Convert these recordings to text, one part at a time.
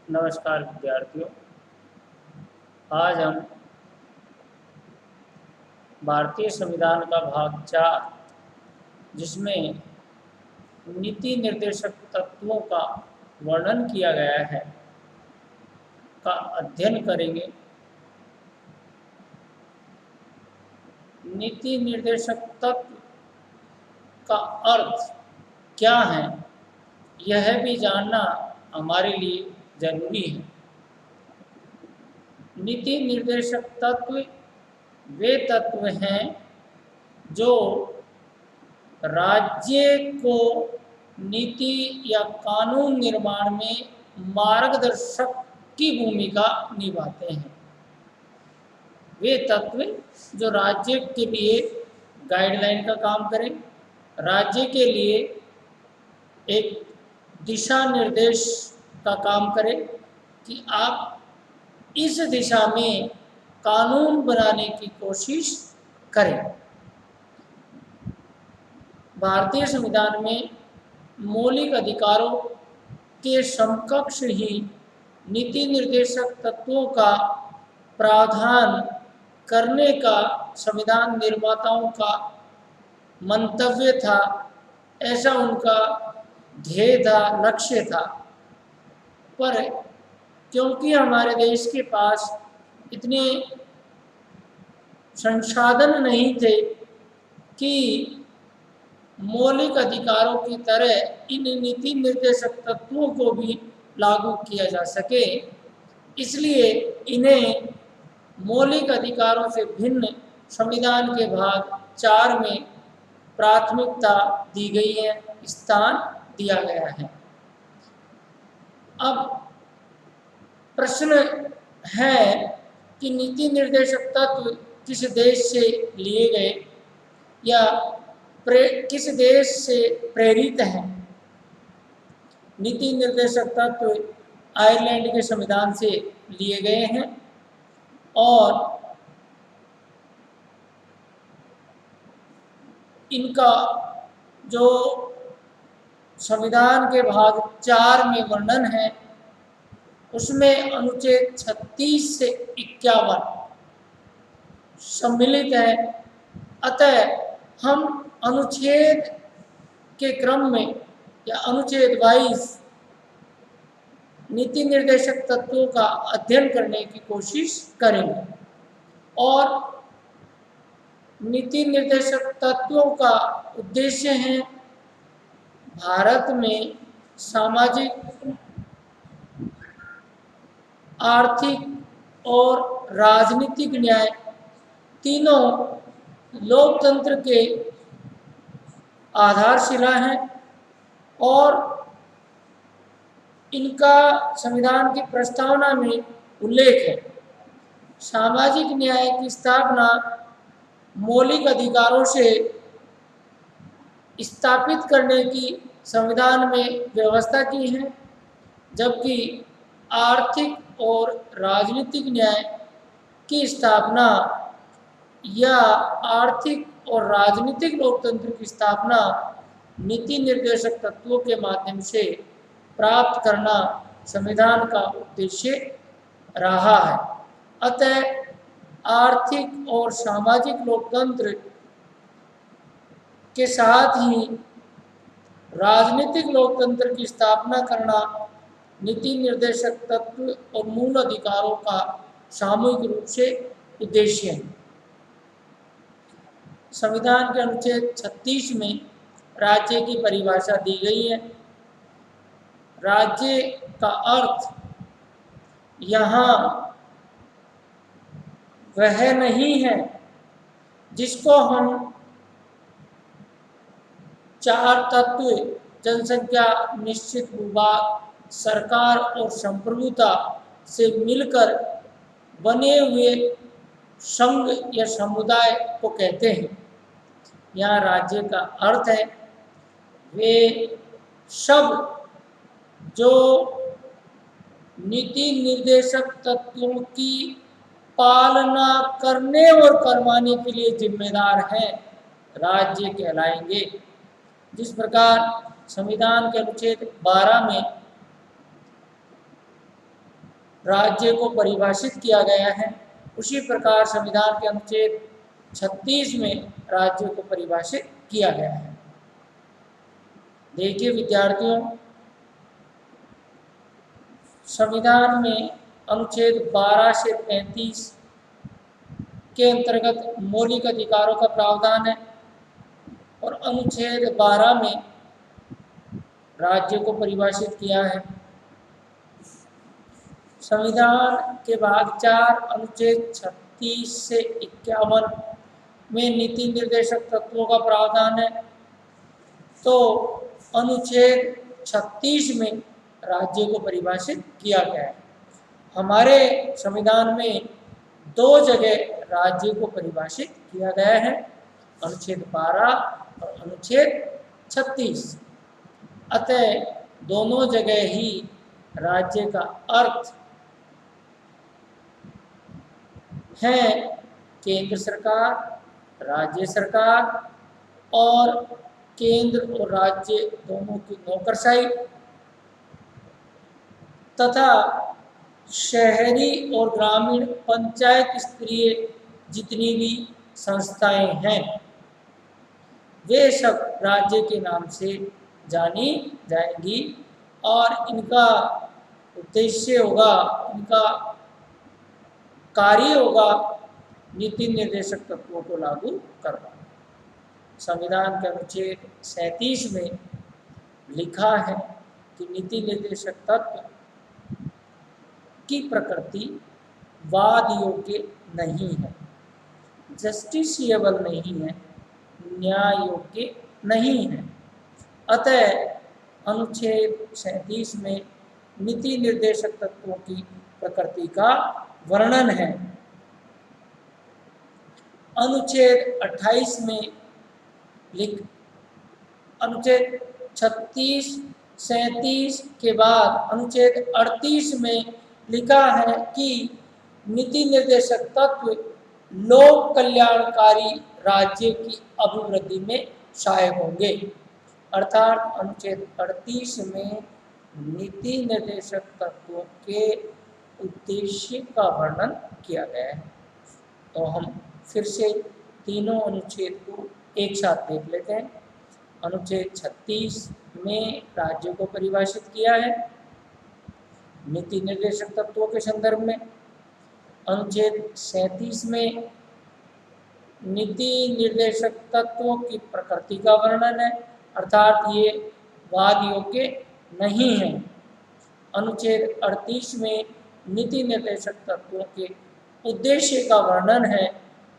नमस्कार विद्यार्थियों। आज हम भारतीय संविधान का भाग 4 जिसमें नीति निर्देशक तत्वों का वर्णन किया गया है का अध्ययन करेंगे। नीति निर्देशक तत्व का अर्थ क्या है, यह भी जानना हमारे लिए जरूरी है। नीति निर्देशक तत्व वे तत्व हैं जो राज्य को नीति या कानून निर्माण में मार्गदर्शक की भूमिका निभाते हैं। वे तत्व जो राज्य के लिए गाइडलाइन का काम करें, राज्य के लिए एक दिशा निर्देश का काम करें कि आप इस दिशा में कानून बनाने की कोशिश करें। भारतीय संविधान में मौलिक अधिकारों के समकक्ष ही नीति निर्देशक तत्वों का प्रावधान करने का संविधान निर्माताओं का मंतव्य था। ऐसा उनका ध्येय था, लक्ष्य था। पर क्योंकि हमारे देश के पास इतने संसाधन नहीं थे कि मौलिक अधिकारों की तरह इन नीति निर्देशक तत्वों को भी लागू किया जा सके, इसलिए इन्हें मौलिक अधिकारों से भिन्न संविधान के भाग 4 में प्राथमिकता दी गई है, स्थान दिया गया है। अब प्रश्न है कि नीति निर्देशक तत्व किस देश से लिए गए या किस देश से प्रेरित हैं। नीति निर्देशक तत्व आयरलैंड के संविधान से लिए गए हैं और इनका जो संविधान के भाग 4 में वर्णन है उसमें अनुच्छेद 36 से 51 सम्मिलित है। अतः हम अनुच्छेद के क्रम में या अनुच्छेद 22 नीति निर्देशक तत्वों का अध्ययन करने की कोशिश करेंगे और नीति निर्देशक तत्वों का उद्देश्य है भारत में सामाजिक, आर्थिक और राजनीतिक न्याय तीनों लोकतंत्र के आधारशिला हैं और इनका संविधान की प्रस्तावना में उल्लेख है। सामाजिक न्याय की स्थापना मौलिक अधिकारों से स्थापित करने की संविधान में व्यवस्था की है, जबकि आर्थिक और राजनीतिक न्याय की स्थापना या आर्थिक और राजनीतिक लोकतंत्र की स्थापना नीति निर्देशक तत्वों के माध्यम से प्राप्त करना संविधान का उद्देश्य रहा है। अतः आर्थिक और सामाजिक लोकतंत्र के साथ ही राजनीतिक लोकतंत्र की स्थापना करना नीति निर्देशक तत्व और मूल अधिकारों का सामूहिक रूप से उद्देश्य है। संविधान के अनुच्छेद 36 में राज्य की परिभाषा दी गई है। राज्य का अर्थ यहाँ वह नहीं है जिसको हम 4 तत्व जनसंख्या, निश्चित भूभाग, सरकार और संप्रभुता से मिलकर बने हुए संघ या समुदाय को कहते हैं। यहाँ राज्य का अर्थ है वे सब जो नीति निर्देशक तत्वों की पालना करने और करवाने के लिए जिम्मेदार हैं, राज्य कहलाएंगे। जिस प्रकार संविधान के अनुच्छेद 12 में राज्य को परिभाषित किया गया है, उसी प्रकार संविधान के अनुच्छेद 36 में राज्य को परिभाषित किया गया है। देखिए विद्यार्थियों, संविधान में अनुच्छेद 12 से 35 के अंतर्गत मौलिक अधिकारों का प्रावधान है और अनुच्छेद 12 में राज्य को परिभाषित किया है। संविधान के भाग 4 अनुच्छेद 36 से 51 में नीति निर्देशक तत्वों का प्रावधान है, तो अनुच्छेद 36 में राज्य को परिभाषित किया गया है। हमारे संविधान में 2 जगह राज्य को परिभाषित किया गया है, अनुच्छेद 12 और अनुच्छेद 36। अतः दोनों जगह ही राज्य का अर्थ है केंद्र सरकार, राज्य सरकार और केंद्र और राज्य दोनों की नौकरशाही तथा शहरी और ग्रामीण पंचायत स्तरीय जितनी भी संस्थाएं हैं वे सब राज्य के नाम से जानी जाएंगी और इनका उद्देश्य होगा, इनका कार्य होगा नीति निर्देशक तत्वों को लागू करना। संविधान के अनुच्छेद 37 में लिखा है कि नीति निर्देशक तत्व की प्रकृति वाद योग्य नहीं है, जस्टिसिएबल नहीं है, न्याय योग्य नहीं है। अतः अनुच्छेद 37 में नीति निर्देशक तत्वों की प्रकृति का वर्णन है। अनुच्छेद 28 में अनुच्छेद 36, 37 के बाद अनुच्छेद 38 में लिखा है कि नीति निर्देशक तत्व लोक कल्याणकारी राज्य की अभिवृद्धि में सहायक होंगे। अर्थात अनुच्छेद 38 में नीति निर्देशक तत्वों के उद्देश्य का वर्णन किया गया है। तो हम फिर से तीनों अनुच्छेद को एक साथ देख लेते हैं। अनुच्छेद 36 में राज्य को परिभाषित किया है नीति निर्देशक तत्वों के संदर्भ में। अनुच्छेद 37 में नीति निर्देशक तत्वों की प्रकृति का वर्णन है, अर्थात ये वाद योग्य नहीं है। अनुच्छेद 38 में नीति निर्देशक तत्वों के उद्देश्य का वर्णन है,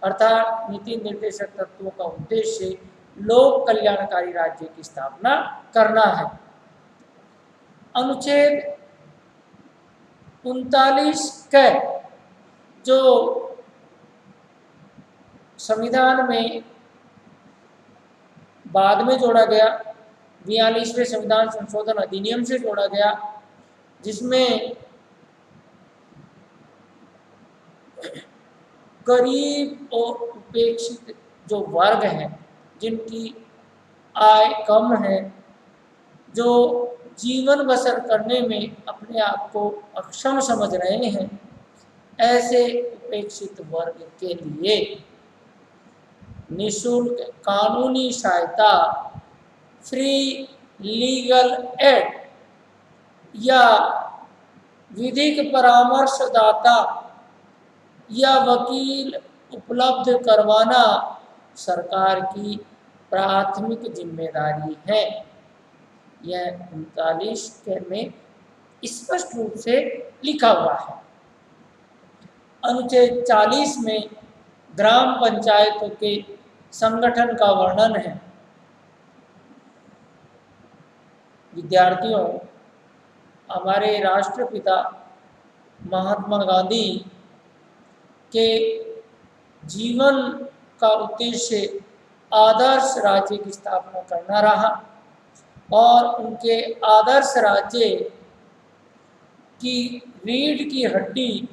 अर्थात नीति निर्देशक तत्वों का उद्देश्य लोक कल्याणकारी राज्य की स्थापना करना है। अनुच्छेद 39 क जो संविधान में बाद में जोड़ा गया, 42वें संविधान संशोधन अधिनियम से जोड़ा गया, जिसमें गरीब और उपेक्षित जो वर्ग हैं, जिनकी आय कम है, जो जीवन बसर करने में अपने आप को अक्षम समझ रहे हैं, ऐसे उपेक्षित वर्ग के लिए निःशुल्क कानूनी सहायता, फ्री लीगल एड या विधिक परामर्शदाता या वकील उपलब्ध करवाना सरकार की प्राथमिक जिम्मेदारी है। यह 39 में स्पष्ट रूप से लिखा हुआ है। अनुच्छेद 40 में ग्राम पंचायतों के संगठन का वर्णन है। विद्यार्थियों, हमारे राष्ट्रपिता महात्मा गांधी के जीवन का उद्देश्य आदर्श राज्य की स्थापना करना रहा और उनके आदर्श राज्य की रीढ़ की हड्डी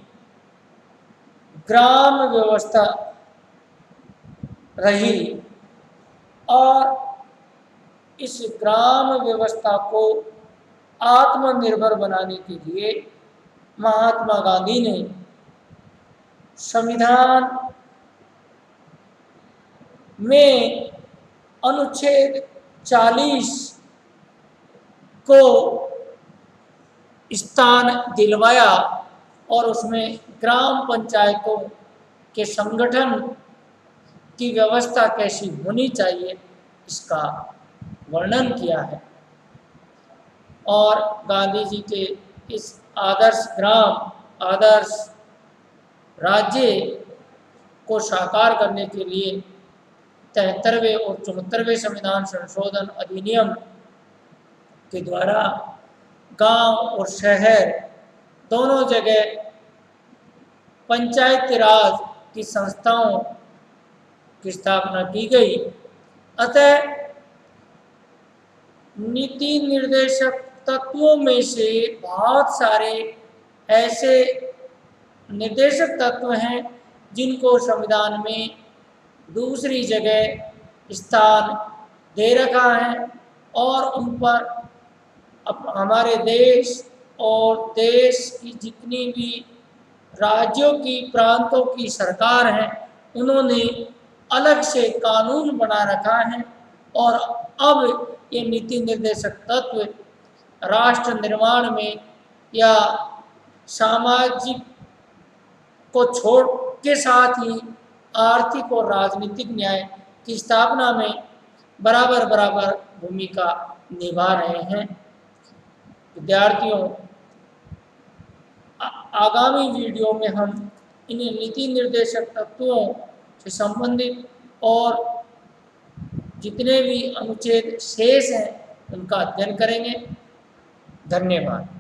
ग्राम व्यवस्था रही और इस ग्राम व्यवस्था को आत्मनिर्भर बनाने के लिए महात्मा गांधी ने संविधान में अनुच्छेद 40 को स्थान दिलवाया और उसमें ग्राम पंचायतों के संगठन की व्यवस्था कैसी होनी चाहिए इसका वर्णन किया है। और गांधी जी के इस आदर्श ग्राम, आदर्श राज्य को साकार करने के लिए 73वें और 74वें संविधान संशोधन अधिनियम के द्वारा गांव और शहर दोनों जगह पंचायती राज की संस्थाओं की स्थापना की गई। अतः नीति निर्देशक तत्वों में से बहुत सारे ऐसे निर्देशक तत्व हैं जिनको संविधान में दूसरी जगह स्थान दे रखा है और उन पर हमारे देश और देश की जितनी भी राज्यों की, प्रांतों की सरकार हैं, उन्होंने अलग से कानून बना रखा है। और अब ये नीति निर्देशक तत्व राष्ट्र निर्माण में या सामाजिक को छोड़ के साथ ही आर्थिक और राजनीतिक न्याय की स्थापना में बराबर बराबर भूमिका निभा रहे हैं। विद्यार्थियों, आगामी वीडियो में हम इन नीति निर्देशक तत्वों से संबंधित और जितने भी अनुच्छेद शेष हैं उनका अध्ययन करेंगे। धन्यवाद।